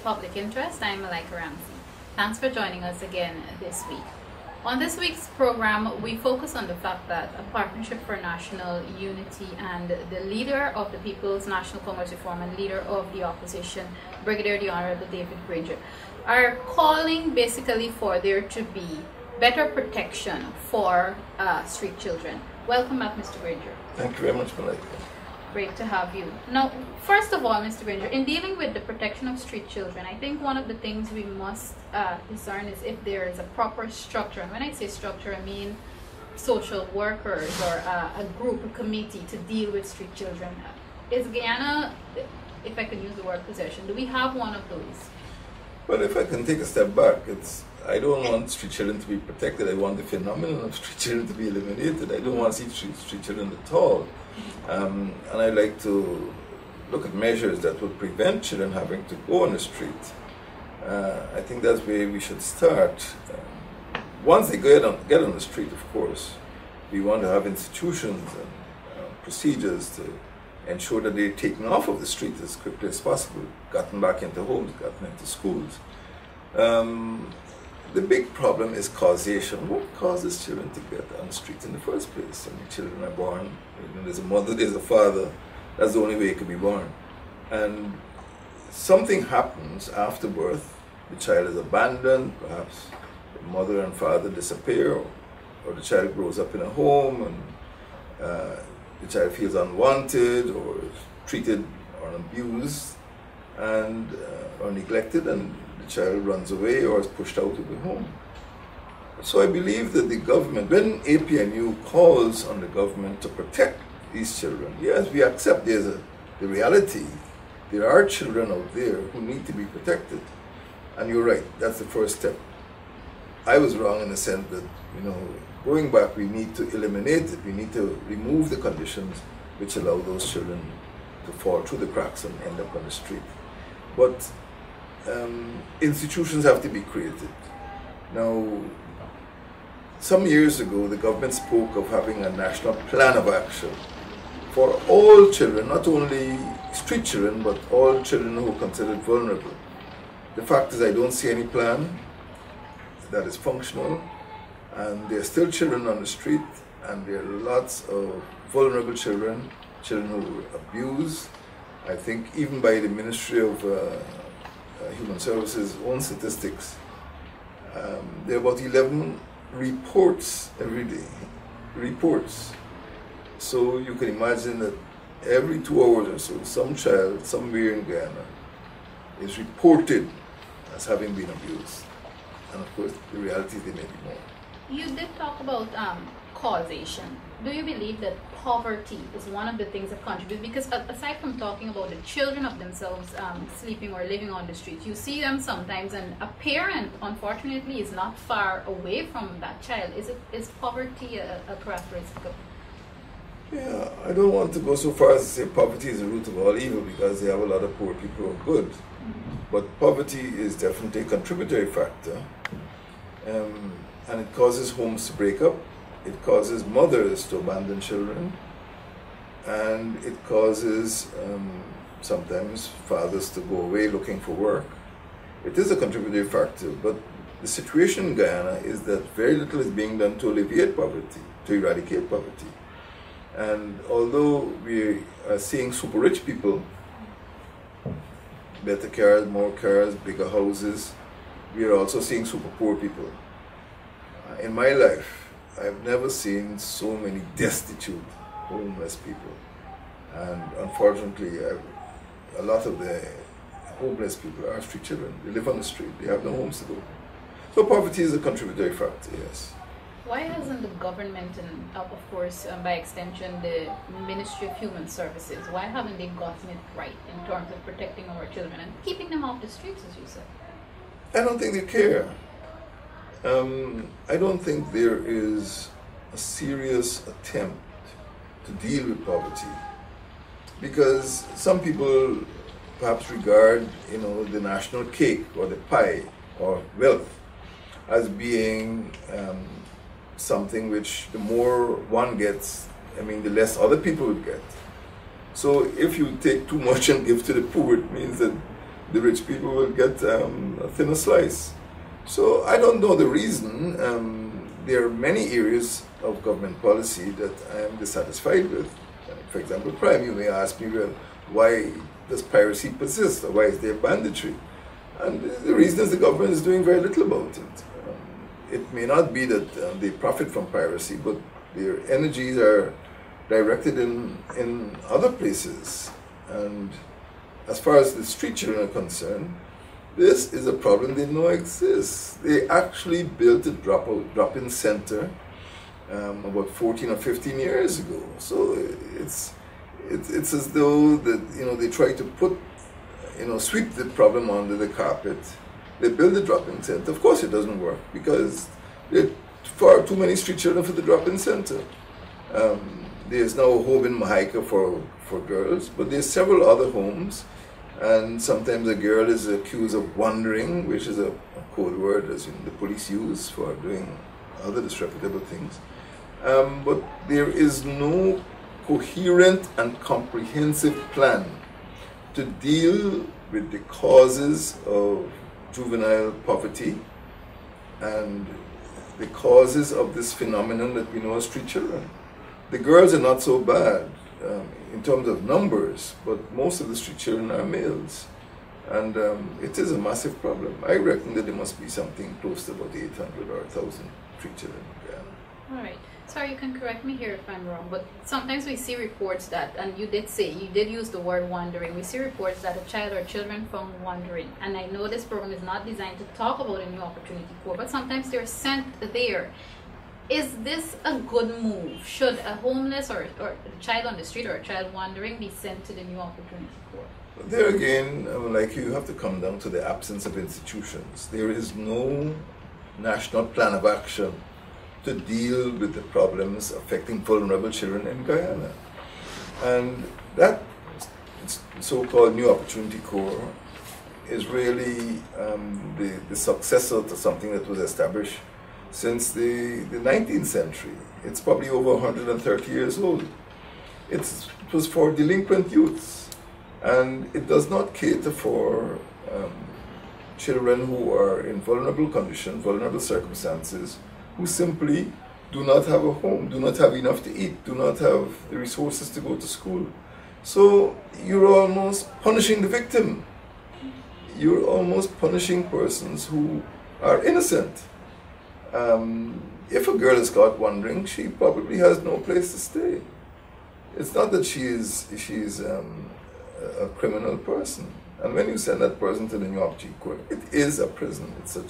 Public Interest. I'm Malika Ramsey. Thanks for joining us again this week. On this week's program, we focus on the fact that a Partnership for National Unity and the leader of the People's National Congress Reform and leader of the opposition, Brigadier the Honorable David Granger, are calling basically for there to be better protection for street children. Welcome back, Mr. Granger. Thank you very much, Malika. Great to have you. Now, first of all, Mr. Granger, in dealing with the protection of street children, I think one of the things we must discern is if there is a proper structure. And when I say structure, I mean social workers or a group, a committee to deal with street children. Is Guyana, if I can use the word possession, do we have one of those? Well, if I can take a step back, I don't want street children to be protected. I want the phenomenon of street children to be eliminated. I don't want to see street children at all. And I like to look at measures that would prevent children having to go on the street. I think that's where we should start. Once they get on the street, of course, we want to have institutions and procedures to ensure that they're taken off of the street as quickly as possible, gotten back into homes, gotten into schools. The big problem is causation. What causes children to get on the street in the first place? I mean, children are born, there's a mother, there's a father. That's the only way it can be born. And something happens after birth. The child is abandoned, perhaps the mother and father disappear, or the child grows up in a home and the child feels unwanted or treated or abused and or neglected, and the child runs away or is pushed out of the home. So I believe that the government, when APNU calls on the government to protect these children, yes, we accept the reality. There are children out there who need to be protected. And you're right, that's the first step. I was wrong in the sense that, going back, we need to eliminate it. We need to remove the conditions which allow those children to fall through the cracks and end up on the street. But institutions have to be created. Now, some years ago, the government spoke of having a national plan of action for all children, not only street children, but all children who are considered vulnerable. The fact is, I don't see any plan that is functional, and there are still children on the street, and there are lots of vulnerable children, children who are abused. I think even by the Ministry of Human Services' own statistics, there are about 11 reports every day. Reports. So you can imagine that every 2 hours or so, some child somewhere in Guyana is reported as having been abused. And of course, the reality is there may be more. You did talk about causation. Do you believe that poverty is one of the things that contribute? Because aside from talking about the children of themselves sleeping or living on the streets, you see them sometimes, and a parent, unfortunately, is not far away from that child. Is poverty a characteristic of? Yeah, I don't want to go so far as to say poverty is the root of all evil, because they have a lot of poor people who are good. But poverty is definitely a contributory factor. And it causes homes to break up. It causes mothers to abandon children, and it causes sometimes fathers to go away looking for work. It is a contributory factor, but the situation in Guyana is that very little is being done to alleviate poverty, to eradicate poverty. And although we are seeing super rich people, better cars, more cars, bigger houses, we are also seeing super poor people. In my life, I've never seen so many destitute, homeless people. And unfortunately, a lot of the homeless people are street children. They live on the street. They have no homes to go. So poverty is a contributory factor, yes. Why hasn't the government, and of course, by extension, the Ministry of Human Services, why haven't they gotten it right in terms of protecting our children and keeping them off the streets, as you said? I don't think they care. I don't think there is a serious attempt to deal with poverty, because some people perhaps regard, the national cake or the pie or wealth as being something which the more one gets, the less other people would get. So if you take too much and give to the poor, it means that the rich people will get a thinner slice. So I don't know the reason. There are many areas of government policy that I am dissatisfied with. For example, crime. You may ask me, well, why does piracy persist, or why is there banditry? And the reason is the government is doing very little about it. It may not be that they profit from piracy, but their energies are directed in other places. And as far as the street children are concerned, this is a problem they know exists. They actually built a drop-in center about 14 or 15 years ago. So it's as though that they try to put sweep the problem under the carpet. They build the drop-in center. Of course, it doesn't work because there are far too many street children for the drop-in center. There's now a home in Mahaika for girls, but there's several other homes. And sometimes a girl is accused of wandering, which is a code word as the police use for doing other disreputable things. But there is no coherent and comprehensive plan to deal with the causes of juvenile poverty and the causes of this phenomenon that we know as street children. The girls are not so bad in terms of numbers, but most of the street children are males. And it is a massive problem. I reckon that there must be something close to about 800 or 1,000 street children in Guyana. All right. Sorry, you can correct me here if I'm wrong, but sometimes we see reports that, and you did use the word wandering, we see reports that a child or children found wandering. And I know this program is not designed to talk about a new opportunity corps, but sometimes they're sent there. Is this a good move? Should a homeless or a child on the street or a child wandering be sent to the new opportunity corps? There again, you have to come down to the absence of institutions. There is no national plan of action to deal with the problems affecting vulnerable children in Guyana. And that so-called New Opportunity Corps is really the successor to something that was established since the 19th century. It's probably over 130 years old. It was for delinquent youths, and it does not cater for children who are in vulnerable conditions, vulnerable circumstances, who simply do not have a home, do not have enough to eat, do not have the resources to go to school. So you're almost punishing the victim. You're almost punishing persons who are innocent. If a girl is caught wandering, she probably has no place to stay. It's not that she's a criminal person. And when you send that person to the New Opportunity Corps, it is a prison. It's a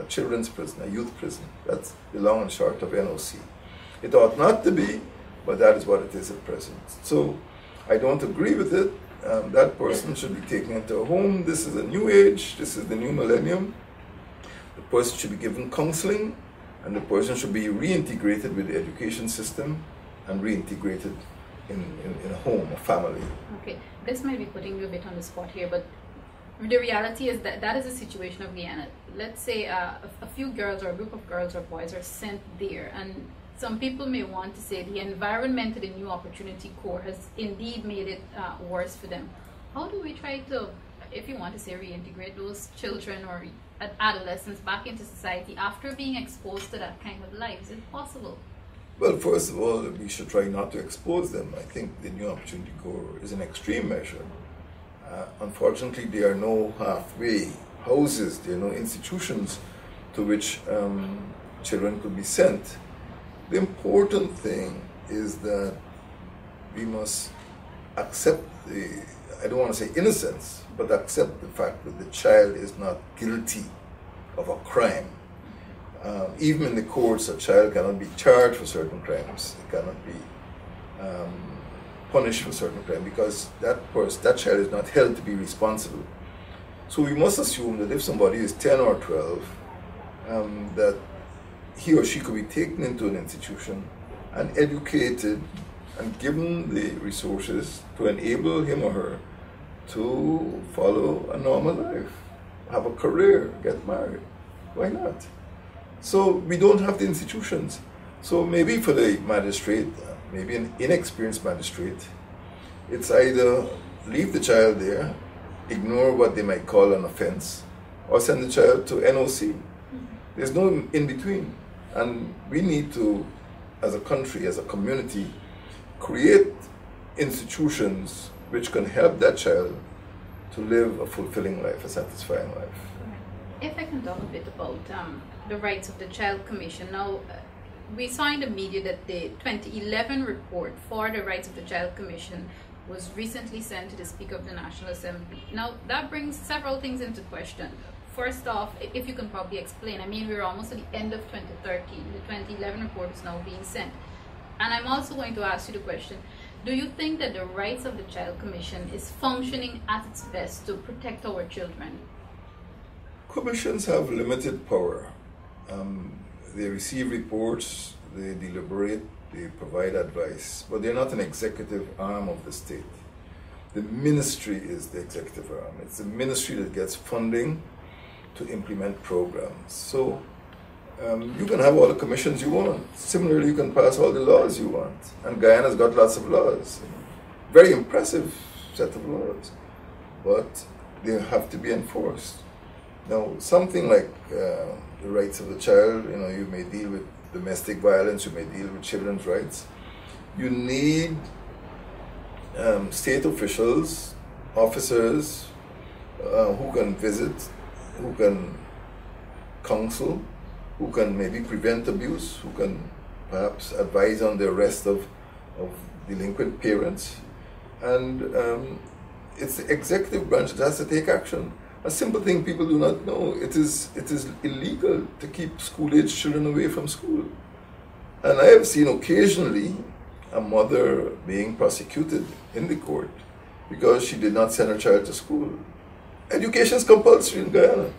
children's prison, a youth prison. That's the long and short of NOC. It ought not to be, but that is what it is at present. So I don't agree with it. That person should be taken into a home. This is a new age. This is the new millennium. The person should be given counseling, and the person should be reintegrated with the education system and reintegrated in a home, a family. Okay, this may be putting you a bit on the spot here, but the reality is that that is the situation of Guyana. Let's say a few girls or a group of girls or boys are sent there, and some people may want to say the environment of the New Opportunity Corps has indeed made it worse for them. How do we try to, if you want to say, reintegrate those children or adolescents back into society after being exposed to that kind of life? Is it possible? Well, first of all, we should try not to expose them. I think the New Opportunity Corps is an extreme measure. Unfortunately, there are no halfway houses, there are no institutions to which children could be sent. The important thing is that we must accept I don't want to say innocence, but accept the fact that the child is not guilty of a crime. Even in the courts, a child cannot be charged for certain crimes. It cannot be punished for certain crimes because that child is not held to be responsible. So we must assume that if somebody is 10 or 12, that he or she could be taken into an institution and educated and given the resources to enable him or her to follow a normal life, have a career, get married. Why not? So we don't have the institutions. So maybe for the magistrate, maybe an inexperienced magistrate, it's either leave the child there ignore what they might call an offense, or send the child to NOC. There's no in between. And we need to, as a country, as a community, create institutions which can help that child to live a fulfilling life, a satisfying life. If I can talk a bit about the Rights of the Child Commission. Now, we saw in the media that the 2011 report for the Rights of the Child Commission was recently sent to the Speaker of the National Assembly. Now, that brings several things into question. First off, if you can probably explain, I mean, we're almost at the end of 2013. The 2011 report is now being sent. And I'm also going to ask you the question, do you think that the Rights of the Child Commission is functioning at its best to protect our children? Commissions have limited power. They receive reports, they deliberate, they provide advice, but they're not an executive arm of the state. The ministry is the executive arm. It's the ministry that gets funding to implement programs. So you can have all the commissions you want. Similarly, you can pass all the laws you want. And Guyana's got lots of laws. Very impressive set of laws. But they have to be enforced. Now, something like the rights of the child, you may deal with domestic violence, you may deal with children's rights. You need state officials, officers who can visit, who can counsel, who can maybe prevent abuse, who can perhaps advise on the arrest of delinquent parents. And it's the executive branch that has to take action. A simple thing people do not know, it is illegal to keep school-age children away from school. And I have seen occasionally a mother being prosecuted in the court because she did not send her child to school. Education is compulsory in Guyana.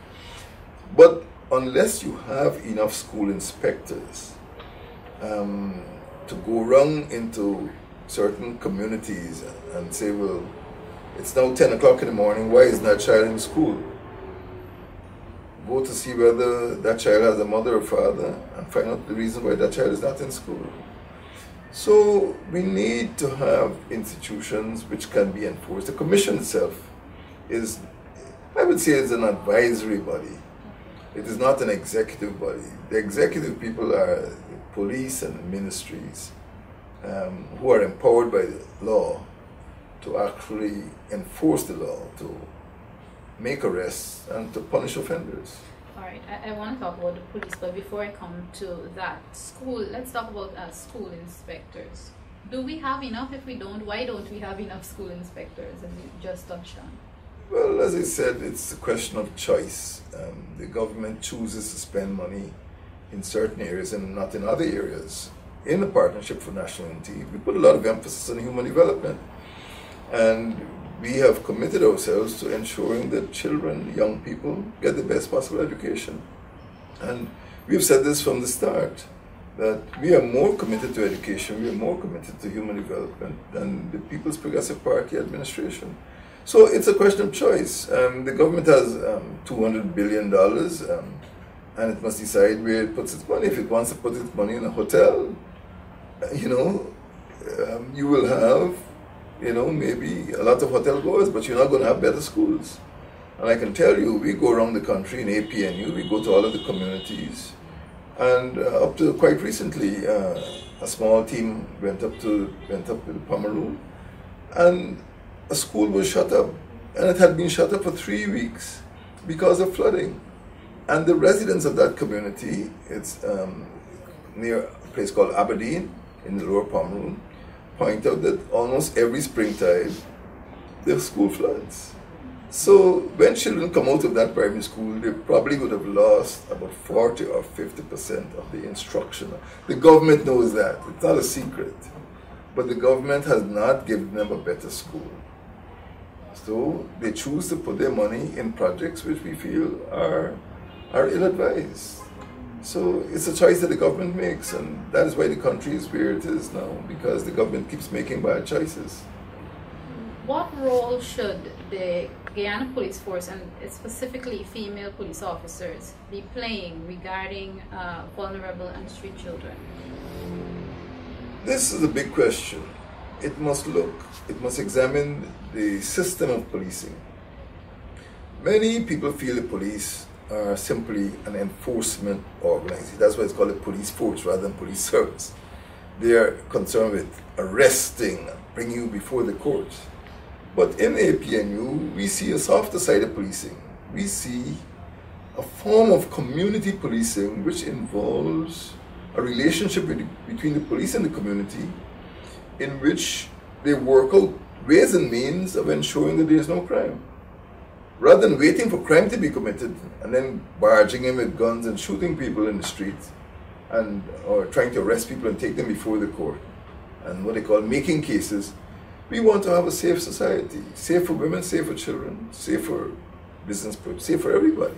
But unless you have enough school inspectors to go around into certain communities and say, well, it's now 10 o'clock in the morning, why isn't that child in school? Go to see whether that child has a mother or father and find out the reason why that child is not in school. So we need to have institutions which can be enforced. The commission itself is, I would say, is an advisory body. It is not an executive body. The executive people are the police and the ministries who are empowered by the law to actually enforce the law, to make arrests and to punish offenders. All right, I want to talk about the police, but before I come to that, let's talk about school inspectors. Do we have enough? If we don't, why don't we have enough school inspectors, as you just touched on? Well, as I said, it's a question of choice. The government chooses to spend money in certain areas and not in other areas. In the Partnership for National Unity, we put a lot of emphasis on human development. And we have committed ourselves to ensuring that children, young people, get the best possible education. And we've said this from the start, that we are more committed to education, we are more committed to human development than the People's Progressive Party administration. So it's a question of choice. The government has $200 billion and it must decide where it puts its money. If it wants to put its money in a hotel, you will have maybe a lot of hotel goers, but you're not going to have better schools. And I can tell you, we go around the country in APNU, we go to all of the communities, and up to quite recently, a small team went up to Pomeroon, and a school was shut up, and it had been shut up for 3 weeks because of flooding. And the residents of that community, it's near a place called Aberdeen in the Lower Pomeroon, point out that almost every springtime, the school floods. So when children come out of that primary school, they probably would have lost about 40 or 50% of the instruction. The government knows that. It's not a secret. But the government has not given them a better school. So they choose to put their money in projects which we feel are ill-advised. So it's a choice that the government makes, and that is why the country is where it is now, because the government keeps making bad choices. What role should the Guyana Police Force, and specifically female police officers, be playing regarding vulnerable and street children? This is a big question. It must examine the system of policing. Many people feel the police are simply an enforcement organization. That's why it's called a police force rather than police service. They are concerned with arresting, bringing you before the courts. But in APNU, we see a softer side of policing. We see a form of community policing which involves a relationship between the police and the community, in which they work out ways and means of ensuring that there is no crime. Rather than waiting for crime to be committed and then barging in with guns and shooting people in the streets, or trying to arrest people and take them before the court, and what they call making cases, we want to have a safe society, safe for women, safe for children, safe for business, safe for everybody.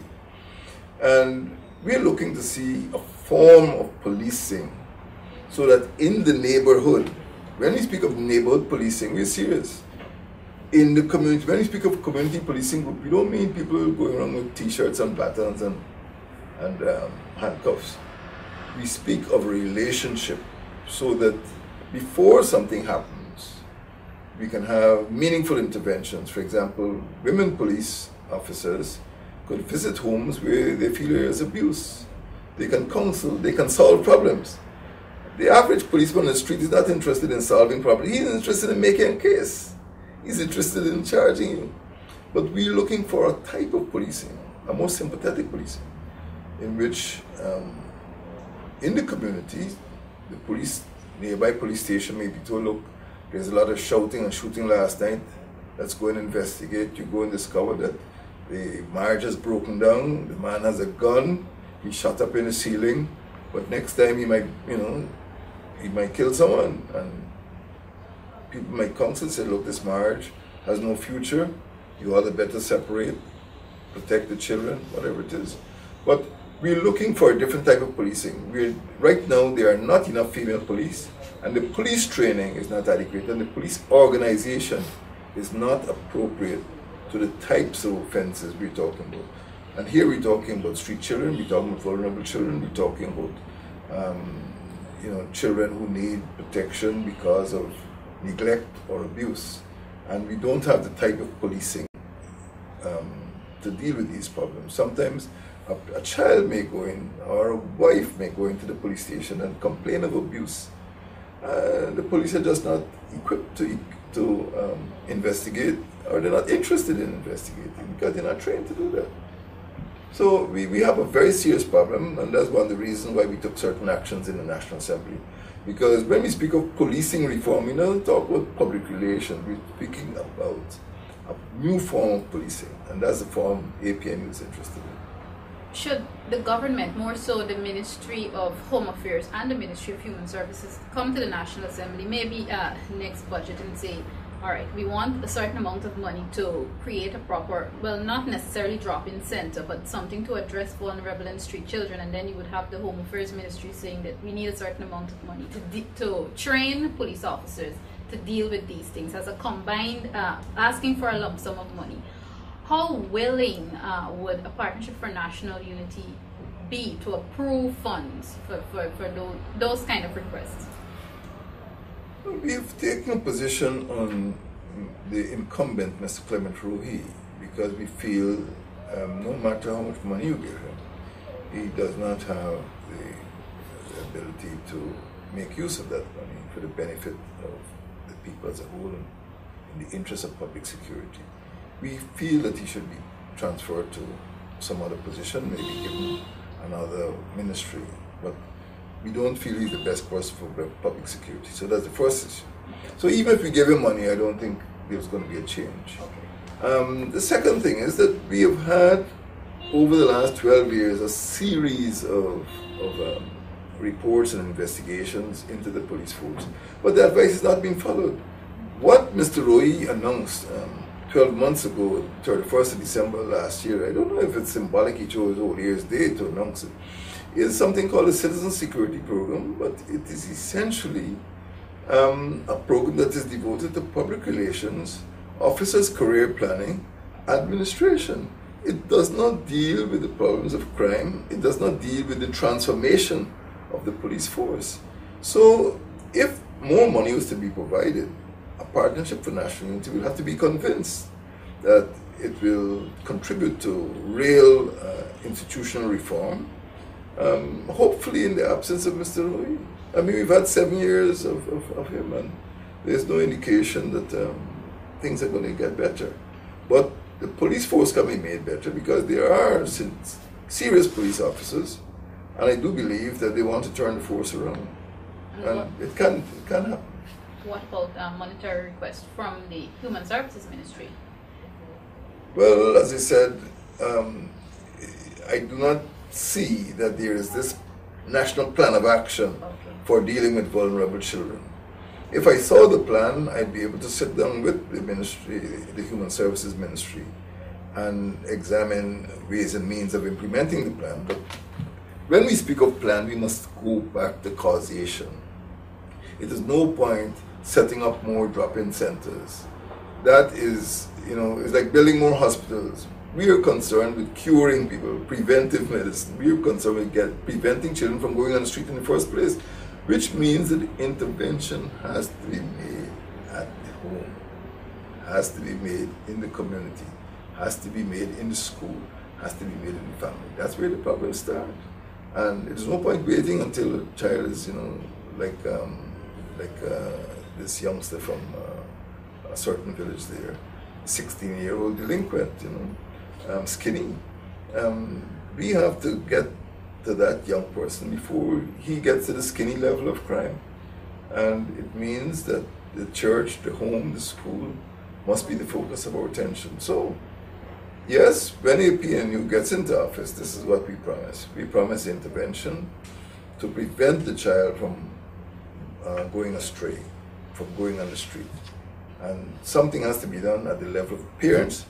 And we're looking to see a form of policing so that in the neighborhood, when we speak of neighborhood policing, we're serious. In the community, when we speak of community policing group, we don't mean people going around with t-shirts and batons and handcuffs. We speak of a relationship so that before something happens, we can have meaningful interventions. For example, women police officers could visit homes where they feel there is abuse. They can counsel, they can solve problems. The average policeman on the street is not interested in solving problems. He's interested in making a case. He's interested in charging you. But we're looking for a type of policing, a more sympathetic policing, in which in the community, the nearby police station may be told, look, there's a lot of shouting and shooting last night. Let's go and investigate. You go and discover that the marriage has broken down. The man has a gun. He shot up in the ceiling. But next time he might, he might kill someone. And people might counsel and say, look, this marriage has no future. You ought to better separate, protect the children, whatever it is. But we're looking for a different type of policing. Right now, there are not enough female police, and the police training is not adequate, and the police organization is not appropriate to the types of offenses we're talking about. And here we're talking about street children, we're talking about vulnerable children, we're talking about children who need protection because of neglect or abuse. And we don't have the type of policing to deal with these problems. Sometimes a child may go in, or a wife may go into the police station and complain of abuse. The police are just not equipped to investigate, or they're not interested in investigating because they're not trained to do that. So we have a very serious problem, and that's one of the reasons why we took certain actions in the National Assembly. Because when we speak of policing reform, we don't talk about public relations, we're speaking about a new form of policing, and that's the form APNU is interested in. Should the government, more so the Ministry of Home Affairs and the Ministry of Human Services, come to the National Assembly, maybe next budget, and say, all right, we want a certain amount of money to create a proper, well, not necessarily drop-in center, but something to address vulnerable and street children, and then you would have the Home Affairs Ministry saying that we need a certain amount of money to train police officers to deal with these things as a combined, asking for a lump sum of money. How willing would a Partnership for National Unity be to approve funds for those kind of requests? We've taken a position on the incumbent, Mr. Clement Rohi, because we feel no matter how much money you give him, he does not have the ability to make use of that money for the benefit of the people as a whole and in the interest of public security. We feel that he should be transferred to some other position, maybe given another ministry, but we don't feel he's the best person for public security. So that's the first issue. So even if we give him money, I don't think there's going to be a change. The second thing is that we have had, over the last 12 years, a series of reports and investigations into the police force, but the advice has not been followed. What Mr. Roy announced 12 months ago, 31st of December last year, I don't know if it's symbolic, he chose Old Year's Day to announce it, is something called a Citizen Security Program, but it is essentially a program that is devoted to public relations, officers' career planning, administration. It does not deal with the problems of crime. It does not deal with the transformation of the police force. So if more money was to be provided, a Partnership for National Unity will have to be convinced that it will contribute to real institutional reform, hopefully in the absence of Mr. Louis. I mean, we've had 7 years of him, and there's no indication that things are going to get better. But the police force can be made better because there are serious police officers, and I do believe that they want to turn the force around. And it can happen. What about monetary requests from the Human Services Ministry? Well, as I said, I do not see that there is this national plan of action for dealing with vulnerable children. If I saw the plan, I'd be able to sit down with the ministry, the Human Services Ministry, and examine ways and means of implementing the plan. But when we speak of plan, we must go back to causation. It is no point setting up more drop-in centers. That is, it's like building more hospitals. We are concerned with curing people, preventive medicine. We are concerned with preventing children from going on the street in the first place, which means that intervention has to be made at the home, has to be made in the community, has to be made in the school, has to be made in the family. That's where the problems start. And there's no point waiting until a child is, like this youngster from a certain village there, 16-year-old delinquent, skinny. We have to get to that young person before he gets to the skinny level of crime. And it means that the church, the home, the school must be the focus of our attention. So, yes, when a PNU gets into office, this is what we promise. We promise intervention to prevent the child from going astray, from going on the street. And something has to be done at the level of parents,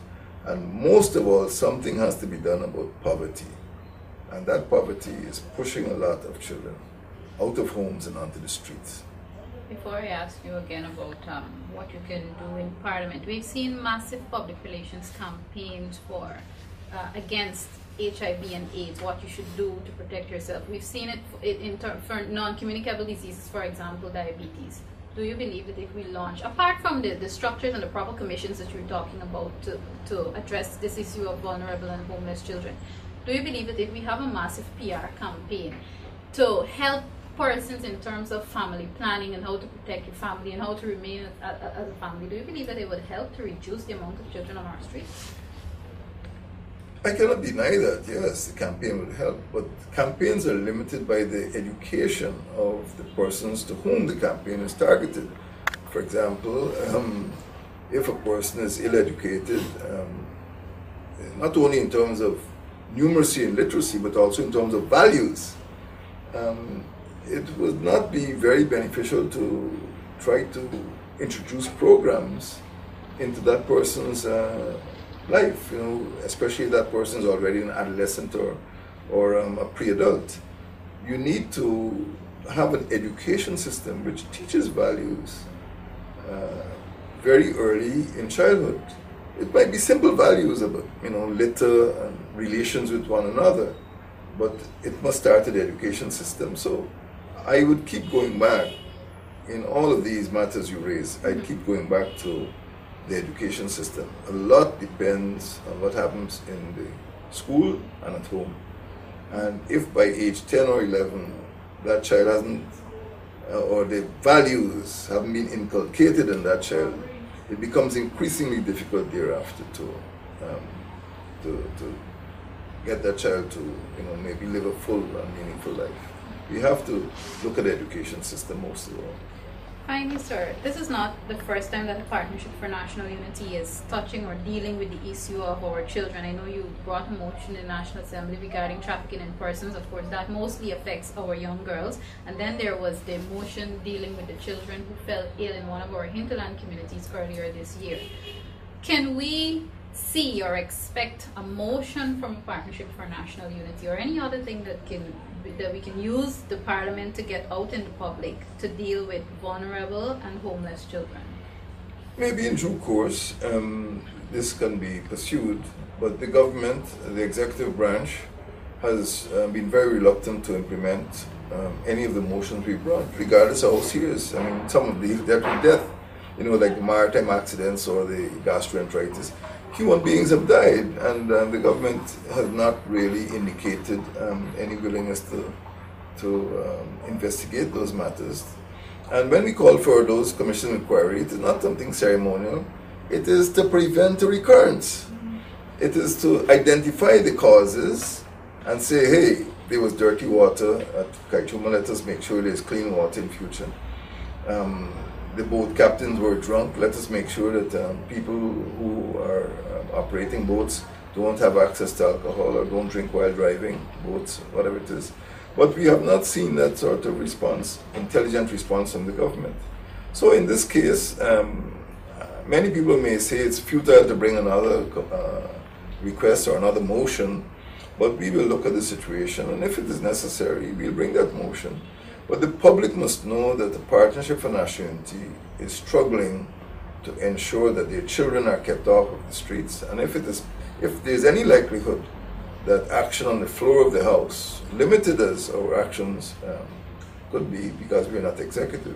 and most of all, something has to be done about poverty. And that poverty is pushing a lot of children out of homes and onto the streets. Before I ask you again about what you can do in Parliament, we've seen massive public relations campaigns for against HIV and AIDS, what you should do to protect yourself. We've seen it for non-communicable diseases, for example, diabetes. Do you believe that if we launch, apart from the structures and the proper commissions that you're talking about to address this issue of vulnerable and homeless children, do you believe that if we have a massive PR campaign to help persons in terms of family planning and how to protect your family and how to remain as a family, do you believe that it would help to reduce the amount of children on our streets? I cannot deny that, yes, the campaign would help, but campaigns are limited by the education of the persons to whom the campaign is targeted. For example, if a person is ill-educated, not only in terms of numeracy and literacy, but also in terms of values, it would not be very beneficial to try to introduce programs into that person's life, especially if that person is already an adolescent or a pre-adult. You need to have an education system which teaches values very early in childhood. It might be simple values about, litter and relations with one another, but it must start at the education system. So I would keep going back in all of these matters you raise. I'd keep going back to the education system. A lot depends on what happens in the school and at home. And if by age 10 or 11 that child hasn't, or the values haven't been inculcated in that child, it becomes increasingly difficult thereafter to get that child to maybe live a full and meaningful life. We have to look at the education system most of all. Finally, sir, this is not the first time that the Partnership for National Unity is touching or dealing with the issue of our children. I know you brought a motion in the National Assembly regarding trafficking in persons. Of course, that mostly affects our young girls. And then there was the motion dealing with the children who fell ill in one of our hinterland communities earlier this year. Can we see or expect a motion from a Partnership for National Unity or any other thing that we can use the Parliament to get out in the public to deal with vulnerable and homeless children? Maybe in due course this can be pursued, but the government, the executive branch, has been very reluctant to implement any of the motions we brought, regardless of how serious. Some of these death with death, like the maritime accidents or the gastroenteritis. human beings have died, and the government has not really indicated any willingness to investigate those matters. And when we call for those commission inquiry, it is not something ceremonial. It is to prevent a recurrence. It is to identify the causes and say, hey, there was dirty water at Kaituma, let us make sure there's clean water in future. The boat captains were drunk, let us make sure that people who are operating boats don't have access to alcohol or don't drink while driving boats, whatever it is. But we have not seen that sort of response, intelligent response from the government. So in this case, many people may say it's futile to bring another request or another motion, but we will look at the situation, and if it is necessary, we'll bring that motion. But the public must know that the Partnership for National Unity is struggling to ensure that their children are kept off of the streets, and if there's any likelihood that action on the floor of the House, limited as our actions could be, because we're not executive,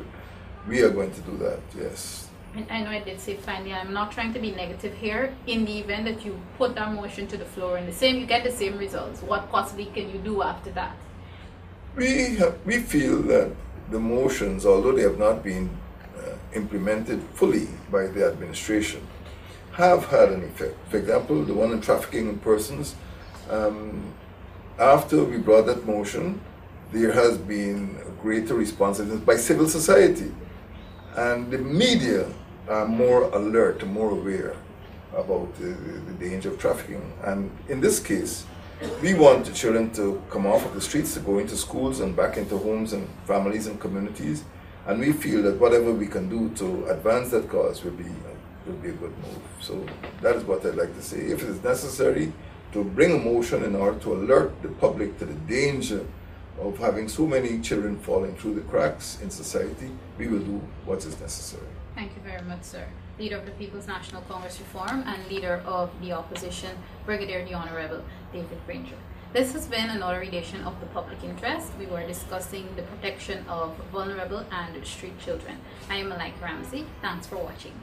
we are going to do that, yes. I know I did say finally, I'm not trying to be negative here. In the event that you put that motion to the floor and you get the same results, what possibly can you do after that? We feel that the motions, although they have not been implemented fully by the administration, have had an effect. For example, the one on trafficking in persons, after we brought that motion, there has been a greater responsiveness by civil society. And the media are more alert, more aware about the danger of trafficking. And in this case, we want the children to come off of the streets, to go into schools and back into homes and families and communities. And we feel that whatever we can do to advance that cause will be a good move. So that is what I'd like to say. If it is necessary to bring a motion in order to alert the public to the danger of having so many children falling through the cracks in society, we will do what is necessary. Thank you very much, sir. Leader of the People's National Congress Reform and Leader of the Opposition, Brigadier the Honorable David Granger. This has been another edition of The Public Interest. We were discussing the protection of vulnerable and street children. I am Malaika Ramsey. Thanks for watching.